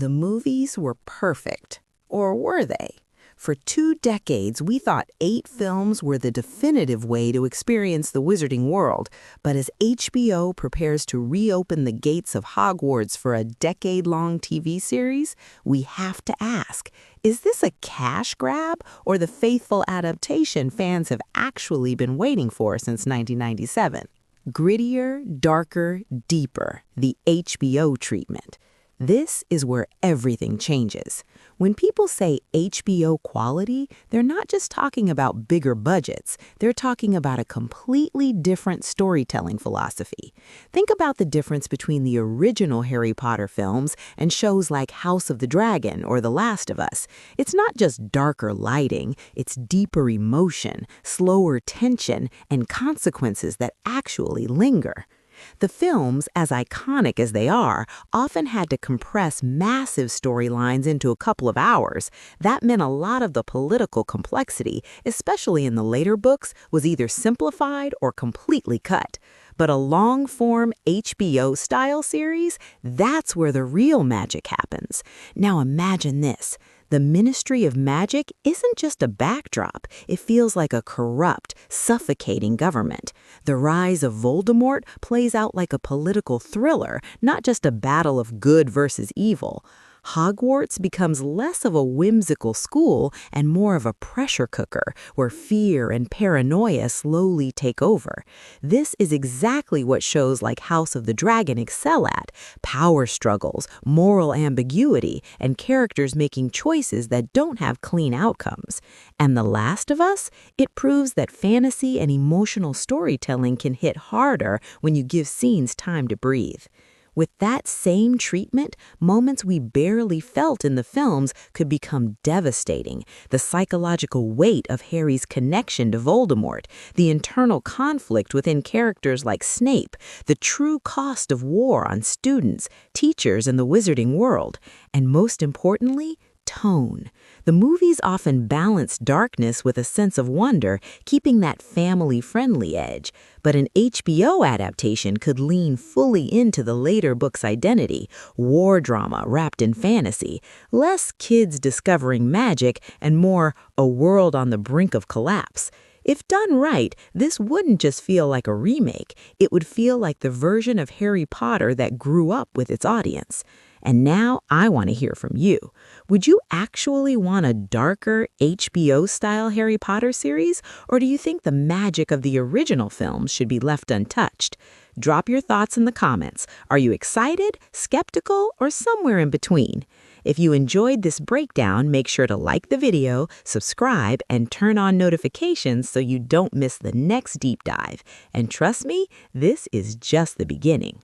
The movies were perfect. Or were they? For 2 decades, we thought 8 films were the definitive way to experience the wizarding world. But as HBO prepares to reopen the gates of Hogwarts for a decade-long TV series, we have to ask, is this a cash grab or the faithful adaptation fans have actually been waiting for since 1997? Grittier, darker, deeper, the HBO treatment. This is where everything changes. When people say HBO quality, they're not just talking about bigger budgets. They're talking about a completely different storytelling philosophy. Think about the difference between the original Harry Potter films and shows like House of the Dragon or The Last of Us. It's not just darker lighting, it's deeper emotion, slower tension, and consequences that actually linger. The films, as iconic as they are, often had to compress massive storylines into a couple of hours. That meant a lot of the political complexity, especially in the later books, was either simplified or completely cut. But a long-form HBO-style series, that's where the real magic happens. Now imagine this. The Ministry of Magic isn't just a backdrop. It feels like a corrupt, suffocating government. The rise of Voldemort plays out like a political thriller, not just a battle of good versus evil. Hogwarts becomes less of a whimsical school and more of a pressure cooker where fear and paranoia slowly take over. This is exactly what shows like House of the Dragon excel at: power struggles, moral ambiguity, and characters making choices that don't have clean outcomes. And The Last of Us? It proves that fantasy and emotional storytelling can hit harder when you give scenes time to breathe. With that same treatment, moments we barely felt in the films could become devastating. The psychological weight of Harry's connection to Voldemort, the internal conflict within characters like Snape, the true cost of war on students, teachers, and the wizarding world, and most importantly, tone. The movies often balance darkness with a sense of wonder, keeping that family-friendly edge. But an HBO adaptation could lean fully into the later book's identity, war drama wrapped in fantasy, less kids discovering magic and more a world on the brink of collapse. If done right, this wouldn't just feel like a remake. It would feel like the version of Harry Potter that grew up with its audience. And now I want to hear from you. Would you actually want a darker HBO-style Harry Potter series, or do you think the magic of the original films should be left untouched? Drop your thoughts in the comments. Are you excited, skeptical, or somewhere in between? If you enjoyed this breakdown, make sure to like the video, subscribe, and turn on notifications so you don't miss the next deep dive. And trust me, this is just the beginning.